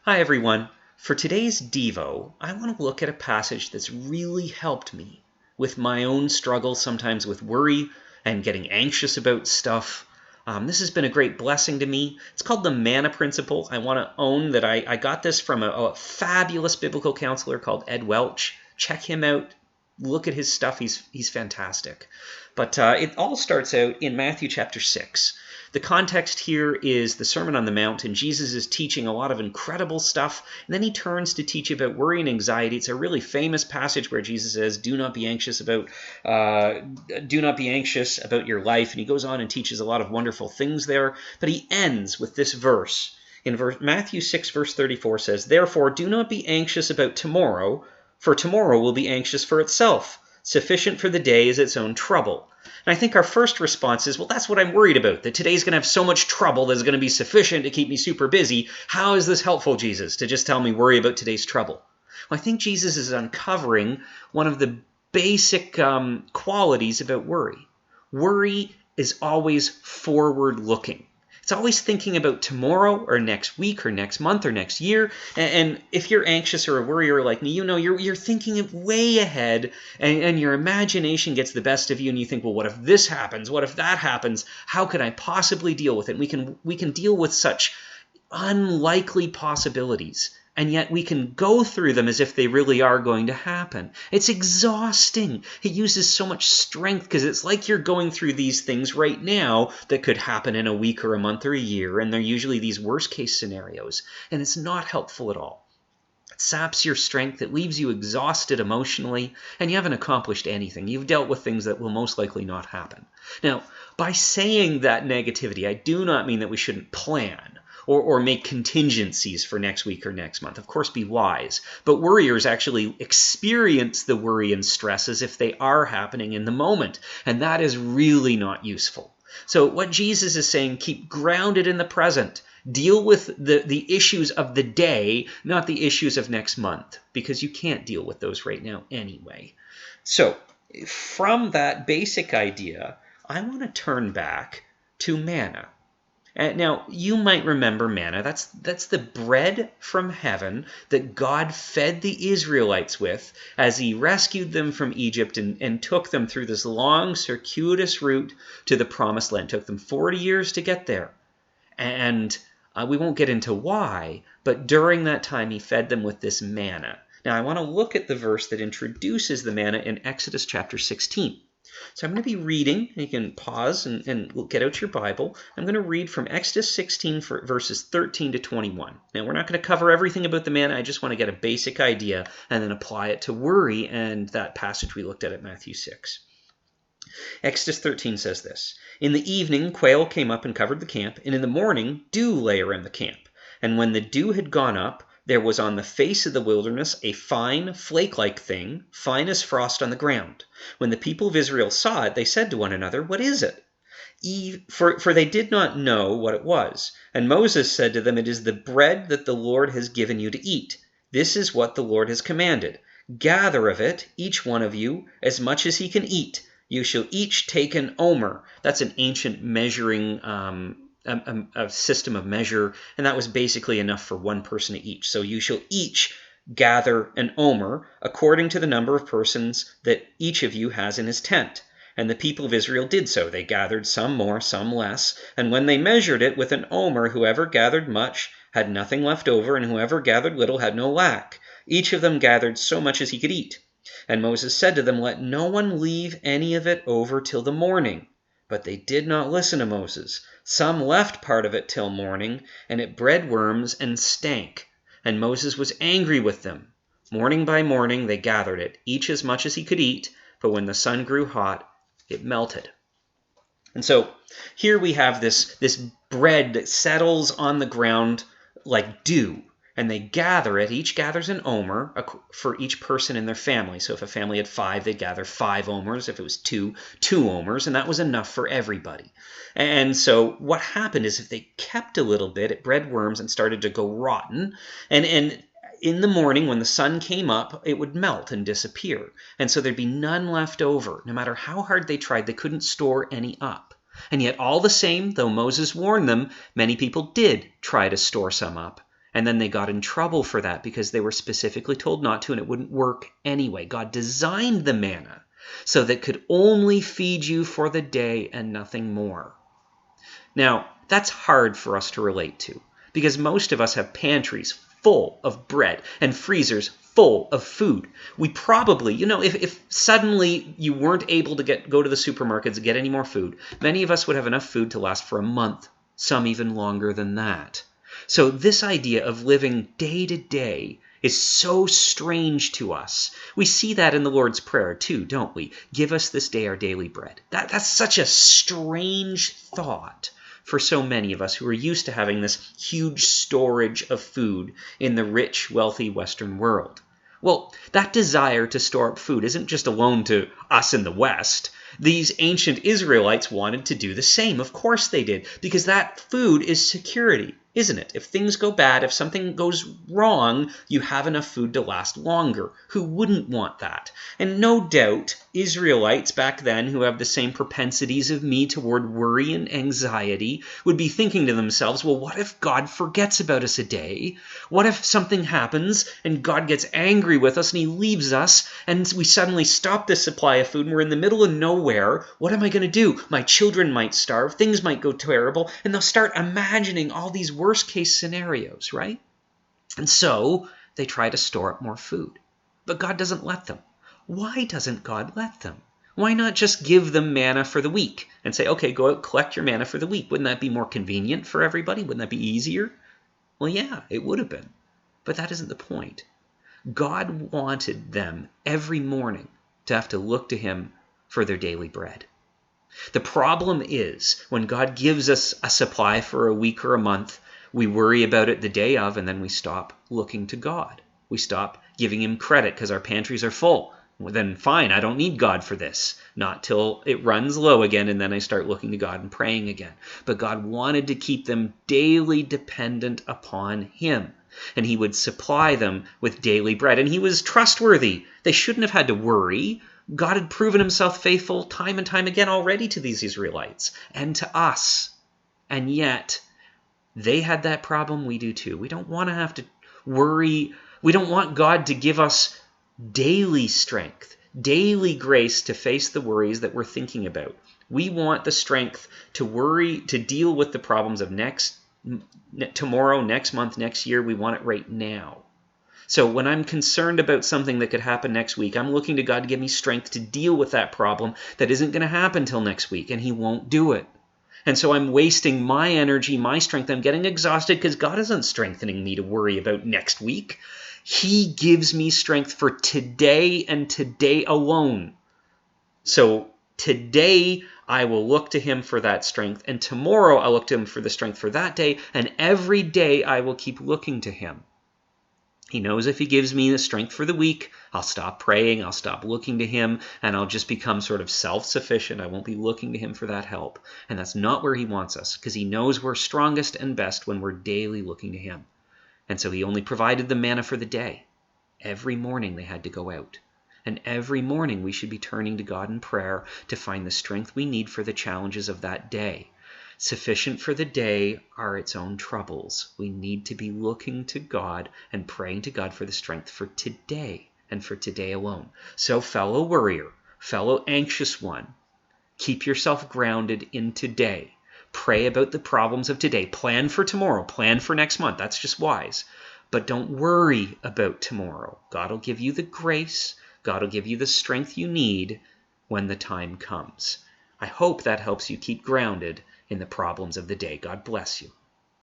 Hi everyone. For today's Devo, I want to look at a passage that's really helped me with my own struggle, sometimes with worry and getting anxious about stuff. This has been a great blessing to me. It's called the manna principle. I want to own that I got this from a fabulous biblical counselor called Ed Welch. Check him out. Look at his stuff. He's fantastic. But it all starts out in Matthew chapter 6. The context here is the Sermon on the Mount, and Jesus is teaching a lot of incredible stuff, and then he turns to teach about worry and anxiety. It's a really famous passage where Jesus says, do not be anxious about your life, and he goes on and teaches a lot of wonderful things there, but he ends with this verse. Matthew 6, verse 34 says, "Therefore do not be anxious about tomorrow, for tomorrow will be anxious for itself. Sufficient for the day is its own trouble." And I think our first response is, well, that's what I'm worried about, that today's going to have so much trouble that it's going to be sufficient to keep me super busy. How is this helpful, Jesus, to just tell me worry about today's trouble? Well, I think Jesus is uncovering one of the basic qualities about worry. Worry is always forward-looking. It's always thinking about tomorrow or next week or next month or next year. And if you're anxious or a worrier like me, you know you're thinking way ahead, and your imagination gets the best of you, and you think, well, what if this happens? What if that happens? How can I possibly deal with it? And we can deal with such unlikely possibilities, and yet we can go through them as if they really are going to happen. It's exhausting. It uses so much strength because it's like you're going through these things right now that could happen in a week or a month or a year, and they're usually these worst case scenarios, and it's not helpful at all. It saps your strength, it leaves you exhausted emotionally, and you haven't accomplished anything. You've dealt with things that will most likely not happen. Now, by saying that negativity, I do not mean that we shouldn't plan or make contingencies for next week or next month. Of course, be wise. But worriers actually experience the worry and stress as if they are happening in the moment. And that is really not useful. So what Jesus is saying, keep grounded in the present. Deal with the issues of the day, not the issues of next month, because you can't deal with those right now anyway. So from that basic idea, I want to turn back to manna. Now, you might remember manna. That's the bread from heaven that God fed the Israelites with as he rescued them from Egypt and took them through this long, circuitous route to the Promised Land. It took them 40 years to get there. And we won't get into why, but during that time he fed them with this manna. Now, I want to look at the verse that introduces the manna in Exodus chapter 16. So I'm going to be reading, and you can pause and get out your Bible. I'm going to read from Exodus 16 verses 13 to 21. Now, we're not going to cover everything about the manna. I just want to get a basic idea and then apply it to worry and that passage we looked at Matthew 6. Exodus 13 says this, "In the evening quail came up and covered the camp, and in the morning dew lay around the camp. And when the dew had gone up, there was on the face of the wilderness a fine, flake-like thing, fine as frost on the ground. When the people of Israel saw it, they said to one another, 'What is it?' For they did not know what it was. And Moses said to them, 'It is the bread that the Lord has given you to eat. This is what the Lord has commanded. Gather of it, each one of you, as much as he can eat. You shall each take an omer.'" That's an ancient measuring a system of measure, and that was basically enough for one person to each. So you shall each gather an omer according to the number of persons that each of you has in his tent. And the people of Israel did so. They gathered some more, some less. And when they measured it with an omer, whoever gathered much had nothing left over, and whoever gathered little had no lack. Each of them gathered so much as he could eat. And Moses said to them, "Let no one leave any of it over till the morning." But they did not listen to Moses. Some left part of it till morning, and it bred worms and stank. And Moses was angry with them. Morning by morning they gathered it, each as much as he could eat, but when the sun grew hot, it melted. And so here we have this bread that settles on the ground like dew. And they gather it. Each gathers an omer for each person in their family. So if a family had 5, they'd gather 5 omers. If it was 2 omers. And that was enough for everybody. And so what happened is if they kept a little bit, it bred worms and started to go rotten. And in the morning when the sun came up, it would melt and disappear. And so there'd be none left over. No matter how hard they tried, they couldn't store any up. And yet all the same, though Moses warned them, many people did try to store some up. And then they got in trouble for that because they were specifically told not to, and it wouldn't work anyway. God designed the manna so that it could only feed you for the day and nothing more. Now, that's hard for us to relate to because most of us have pantries full of bread and freezers full of food. We probably, if suddenly you weren't able to go to the supermarkets and get any more food, many of us would have enough food to last for a month, some even longer than that. So this idea of living day to day is so strange to us. We see that in the Lord's Prayer too, don't we? Give us this day our daily bread. That's such a strange thought for so many of us who are used to having this huge storage of food in the rich, wealthy Western world. Well, that desire to store up food isn't just alone to us in the West. These ancient Israelites wanted to do the same. Of course they did, because that food is security, isn't it? If things go bad, if something goes wrong, you have enough food to last longer. Who wouldn't want that? And no doubt, Israelites back then who have the same propensities of me toward worry and anxiety would be thinking to themselves, well, what if God forgets about us a day? What if something happens and God gets angry with us and he leaves us and we suddenly stop this supply of food and we're in the middle of nowhere? What am I going to do? My children might starve, things might go terrible, and they'll start imagining all these worst case scenarios, right? And so they try to store up more food. But God doesn't let them. Why doesn't God let them? Why not just give them manna for the week and say, okay, go out, collect your manna for the week? Wouldn't that be more convenient for everybody? Wouldn't that be easier? Well, yeah, it would have been. But that isn't the point. God wanted them every morning to have to look to him for their daily bread. The problem is when God gives us a supply for a week or a month, we worry about it the day of, and then we stop looking to God. We stop giving him credit because our pantries are full. Well, then fine, I don't need God for this. Not till it runs low again, and then I start looking to God and praying again. But God wanted to keep them daily dependent upon him, and he would supply them with daily bread. And he was trustworthy. They shouldn't have had to worry. God had proven himself faithful time and time again already to these Israelites and to us. And yet, they had that problem. We do too. We don't want to have to worry. We don't want God to give us daily strength, daily grace to face the worries that we're thinking about. We want the strength to worry, to deal with the problems of tomorrow, next month, next year. We want it right now. So when I'm concerned about something that could happen next week, I'm looking to God to give me strength to deal with that problem that isn't going to happen till next week, and he won't do it. And so I'm wasting my energy, my strength. I'm getting exhausted because God isn't strengthening me to worry about next week. He gives me strength for today and today alone. So today I will look to him for that strength, and tomorrow I'll look to him for the strength for that day, and every day I will keep looking to him. He knows if he gives me the strength for the week, I'll stop praying, I'll stop looking to him, and I'll just become sort of self-sufficient. I won't be looking to him for that help. And that's not where he wants us, because he knows we're strongest and best when we're daily looking to him. And so he only provided the manna for the day. Every morning they had to go out. And every morning we should be turning to God in prayer to find the strength we need for the challenges of that day. Sufficient for the day are its own troubles. We need to be looking to God and praying to God for the strength for today and for today alone. So fellow worrier, fellow anxious one, keep yourself grounded in today. Pray about the problems of today. Plan for tomorrow. Plan for next month. That's just wise. But don't worry about tomorrow. God will give you the grace. God will give you the strength you need when the time comes. I hope that helps you keep grounded in the problems of the day. God bless you.